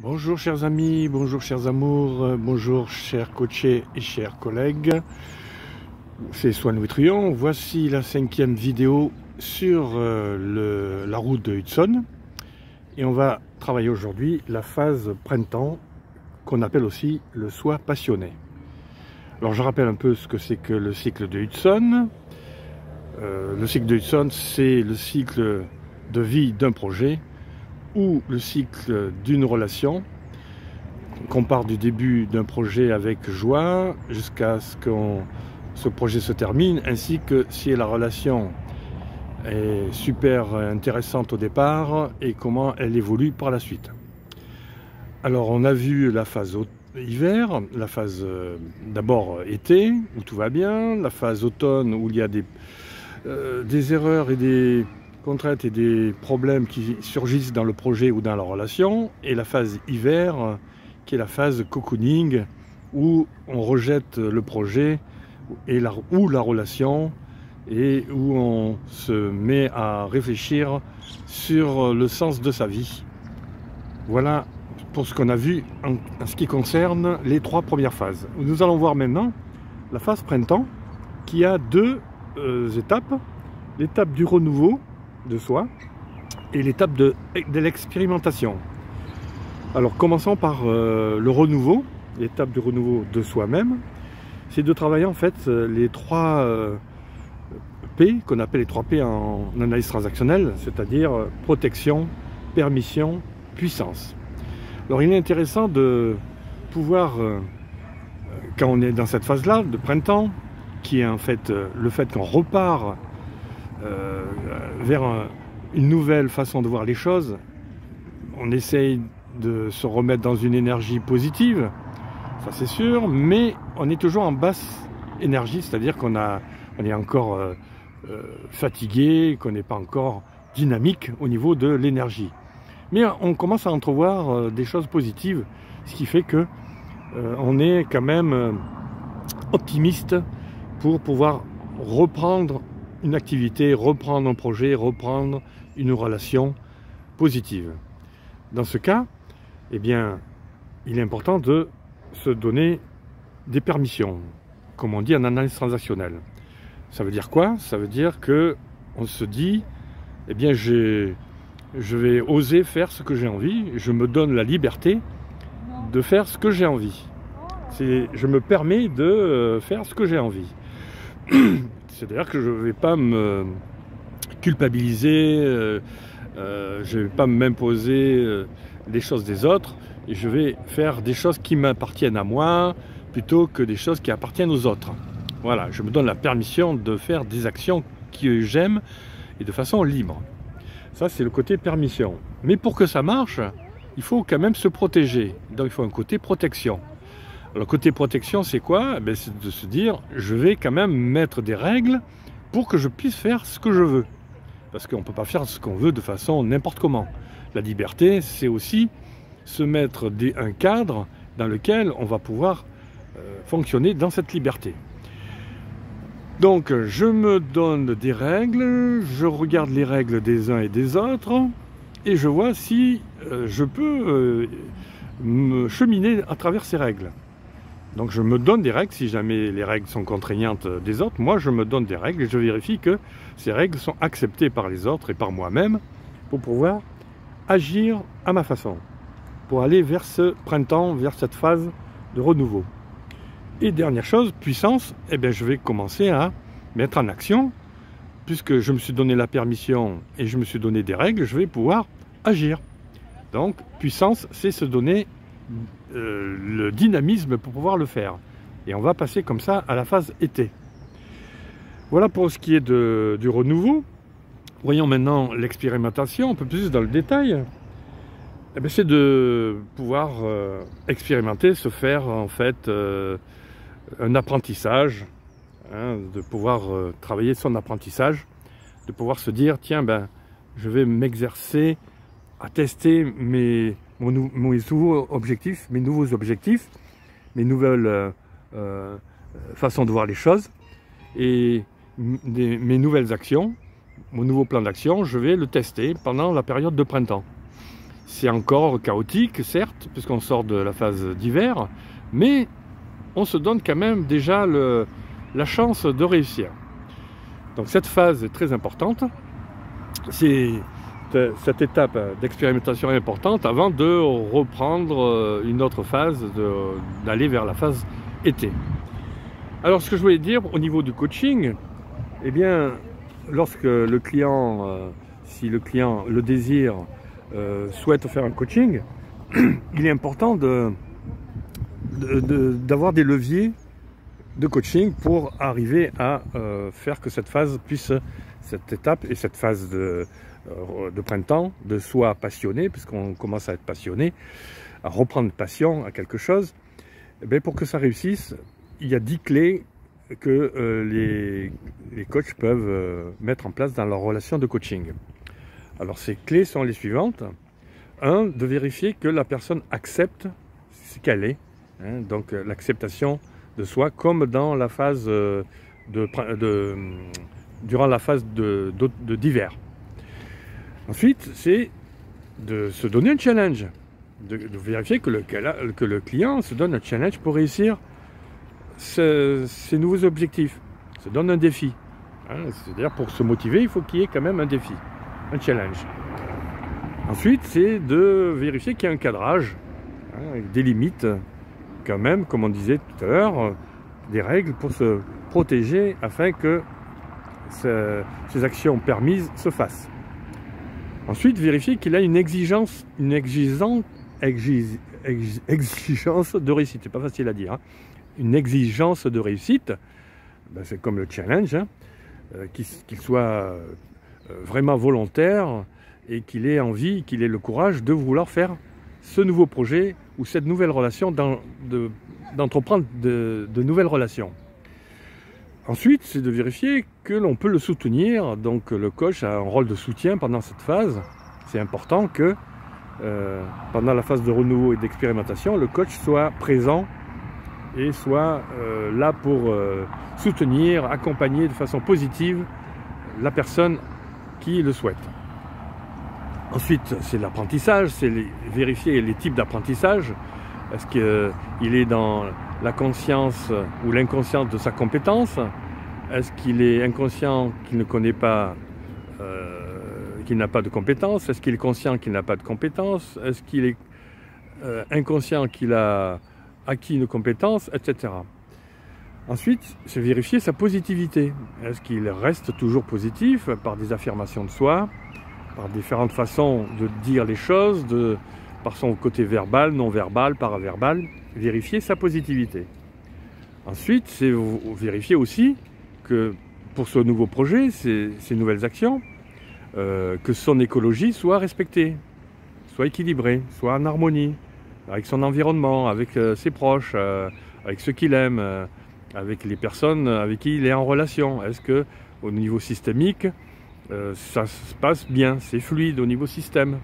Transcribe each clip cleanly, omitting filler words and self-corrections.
Bonjour chers amis, bonjour chers amours, bonjour chers coachés et chers collègues. C'est Swan Wittrion. Voici la 5e vidéo sur la route de Hudson. Et on va travailler aujourd'hui la phase printemps, qu'on appelle aussi le soi passionné. Alors je rappelle un peu ce que c'est que le cycle de Hudson. Le cycle de Hudson, c'est le cycle de vie d'un projet ou le cycle d'une relation, qu'on part du début d'un projet avec joie jusqu'à ce que ce projet se termine, ainsi que si la relation est super intéressante au départ et comment elle évolue par la suite. Alors on a vu la phase hiver, la phase d'abord été où tout va bien, la phase automne où il y a des erreurs et des contraintes et des problèmes qui surgissent dans le projet ou dans la relation, et la phase hiver qui est la phase cocooning où on rejette le projet ou la relation et où on se met à réfléchir sur le sens de sa vie. Voilà pour ce qu'on a vu en ce qui concerne les 3 premières phases. Nous allons voir maintenant la phase printemps qui a 2 étapes, l'étape du renouveau de soi et l'étape de l'expérimentation. Alors commençons par le renouveau, l'étape du renouveau de soi-même. C'est de travailler en fait les 3 P, qu'on appelle les 3 P en analyse transactionnelle, c'est-à-dire protection, permission, puissance. Alors il est intéressant de pouvoir, quand on est dans cette phase-là de printemps, qui est en fait le fait qu'on repart vers une nouvelle façon de voir les choses, on essaye de se remettre dans une énergie positive, ça c'est sûr, mais on est toujours en basse énergie, c'est-à-dire qu'on est encore fatigué, qu'on n'est pas encore dynamique au niveau de l'énergie. Mais on commence à entrevoir des choses positives, ce qui fait que on est quand même optimiste pour pouvoir reprendre une activité, reprendre un projet, reprendre une relation positive. Dans ce cas, eh bien, il est important de se donner des permissions, comme on dit en analyse transactionnelle. Ça veut dire quoi? Ça veut dire que on se dit, eh bien, je vais oser faire ce que j'ai envie, je me donne la liberté de faire ce que j'ai envie. Je me permets de faire ce que j'ai envie. C'est-à-dire que je ne vais pas me culpabiliser, je ne vais pas m'imposer des choses des autres, et je vais faire des choses qui m'appartiennent à moi, plutôt que des choses qui appartiennent aux autres. Voilà, je me donne la permission de faire des actions que j'aime, et de façon libre. Ça, c'est le côté permission. Mais pour que ça marche, il faut quand même se protéger. Donc il faut un côté protection. Alors, côté protection, c'est quoi? C'est de se dire, je vais quand même mettre des règles pour que je puisse faire ce que je veux. Parce qu'on ne peut pas faire ce qu'on veut de façon n'importe comment. La liberté, c'est aussi se mettre un cadre dans lequel on va pouvoir fonctionner dans cette liberté. Donc, je me donne des règles, je regarde les règles des uns et des autres, et je vois si je peux me cheminer à travers ces règles. Donc je me donne des règles, si jamais les règles sont contraignantes des autres, moi je me donne des règles et je vérifie que ces règles sont acceptées par les autres et par moi-même pour pouvoir agir à ma façon, pour aller vers ce printemps, vers cette phase de renouveau. Et dernière chose, puissance, eh bien je vais commencer à mettre en action, puisque je me suis donné la permission et je me suis donné des règles, je vais pouvoir agir. Donc puissance, c'est se donner le dynamisme pour pouvoir le faire. Et on va passer comme ça à la phase été. Voilà pour ce qui est du renouveau. Voyons maintenant l'expérimentation, un peu plus dans le détail. C'est de pouvoir expérimenter, se faire en fait un apprentissage, de pouvoir travailler son apprentissage, de pouvoir se dire, tiens, je vais m'exercer à tester mes nouveaux objectifs, mes nouvelles façons de voir les choses, et mes nouvelles actions, mon nouveau plan d'action, je vais le tester pendant la période de printemps. C'est encore chaotique, certes, puisqu'on sort de la phase d'hiver, mais on se donne quand même déjà la chance de réussir. Donc cette phase est très importante. C'est cette étape d'expérimentation est importante avant de reprendre une autre phase, d'aller vers la phase été. Alors ce que je voulais dire au niveau du coaching, eh bien, lorsque le client, si le client le désire, souhaite faire un coaching, il est important d'avoir des leviers de coaching pour arriver à faire que cette étape et cette phase de printemps, de soi passionné, puisqu'on commence à être passionné, à reprendre passion à quelque chose, eh bien, pour que ça réussisse, il y a 10 clés que les coachs peuvent mettre en place dans leur relation de coaching. Alors ces clés sont les suivantes. 1, de vérifier que la personne accepte ce qu'elle est, hein, donc l'acceptation de soi, comme dans la phase durant la phase d'hiver. Ensuite, c'est de se donner un challenge, de vérifier que le client se donne un challenge pour réussir ses nouveaux objectifs, se donne un défi. Hein, c'est-à-dire pour se motiver, il faut qu'il y ait quand même un défi, un challenge. Ensuite, c'est de vérifier qu'il y a un cadrage, hein, avec des limites, quand même, comme on disait tout à l'heure, des règles pour se protéger afin que ces actions permises se fassent. Ensuite, vérifier qu'il a une exigence de réussite. C'est pas facile à dire. Hein. Une exigence de réussite, ben c'est comme le challenge, hein, qu'il soit vraiment volontaire et qu'il ait envie, qu'il ait le courage de vouloir faire ce nouveau projet ou cette nouvelle relation, d'entreprendre de nouvelles relations. Ensuite, c'est de vérifier que l'on peut le soutenir. Donc le coach a un rôle de soutien pendant cette phase. C'est important que pendant la phase de renouveau et d'expérimentation, le coach soit présent et soit là pour soutenir, accompagner de façon positive la personne qui le souhaite. Ensuite, c'est l'apprentissage, c'est vérifier les types d'apprentissage. Est-ce qu'il est dans la conscience ou l'inconscience de sa compétence? Est-ce qu'il est inconscient qu'il ne connaît pas, qu'il n'a pas de compétence? Est-ce qu'il est conscient qu'il n'a pas de compétence? Est-ce qu'il est inconscient qu'il a acquis une compétence, etc. Ensuite, c'est vérifier sa positivité. Est-ce qu'il reste toujours positif par des affirmations de soi, par différentes façons de dire les choses, par son côté verbal, non verbal, paraverbal, vérifier sa positivité. Ensuite, c'est vérifier aussi que pour ce nouveau projet, ces nouvelles actions, que son écologie soit respectée, soit équilibrée, soit en harmonie avec son environnement, avec ses proches, avec ceux qu'il aime, avec les personnes avec qui il est en relation. Est-ce que au niveau systémique, ça se passe bien, c'est fluide au niveau système.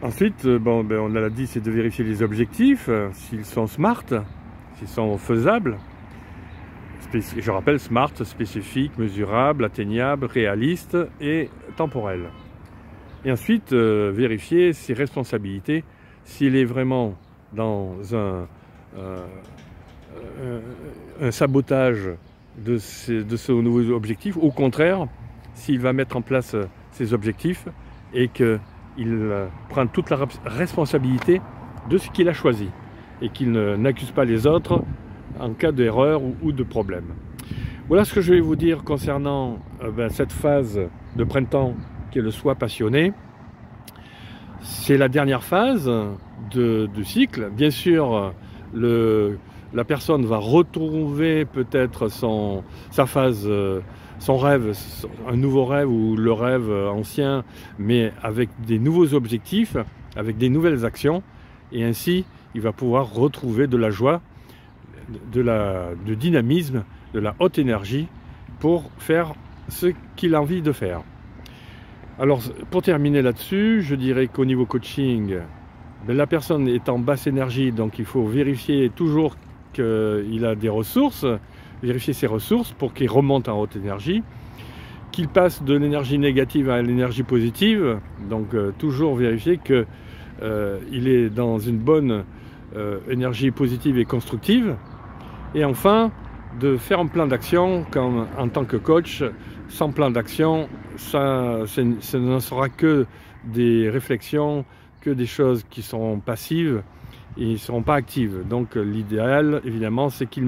Ensuite, on l'a dit, c'est de vérifier les objectifs, s'ils sont smart, s'ils sont faisables. Je rappelle, smart, spécifique, mesurable, atteignable, réaliste et temporel. Et ensuite, vérifier ses responsabilités, s'il est vraiment dans un sabotage de ce nouveau objectif, au contraire, s'il va mettre en place ses objectifs et qu'il prend toute la responsabilité de ce qu'il a choisi et qu'il n'accuse pas les autres en cas d'erreur ou de problème. Voilà ce que je vais vous dire concernant cette phase de printemps qui est le soi passionné. C'est la dernière phase du cycle. Bien sûr, la personne va retrouver peut-être sa phase, son rêve, un nouveau rêve ou le rêve ancien, mais avec des nouveaux objectifs, avec des nouvelles actions, et ainsi il va pouvoir retrouver de la joie, du dynamisme, de la haute énergie pour faire ce qu'il a envie de faire. Alors pour terminer là-dessus, je dirais qu'au niveau coaching, la personne est en basse énergie, donc il faut vérifier toujours qu'il a des ressources, vérifier ses ressources pour qu'il remonte en haute énergie, qu'il passe de l'énergie négative à l'énergie positive, donc toujours vérifier qu'il est dans une bonne énergie positive et constructive. Et enfin, de faire un plan d'action, comme en tant que coach. Sans plan d'action, ça ne sera que des réflexions, que des choses qui seront passives et ne seront pas actives. Donc l'idéal, évidemment, c'est que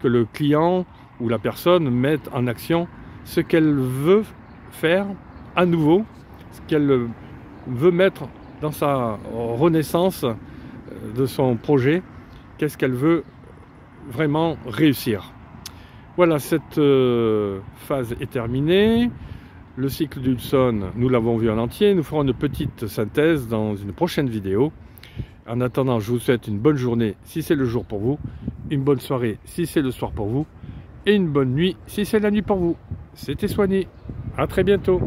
le client ou la personne mette en action ce qu'elle veut faire à nouveau, ce qu'elle veut mettre dans sa renaissance de son projet, qu'est-ce qu'elle veut vraiment réussir. Voilà, cette phase est terminée. Le cycle d'Hudson, nous l'avons vu en entier. Nous ferons une petite synthèse dans une prochaine vidéo. En attendant, je vous souhaite une bonne journée si c'est le jour pour vous, une bonne soirée si c'est le soir pour vous, et une bonne nuit si c'est la nuit pour vous. C'était Soigné. À très bientôt.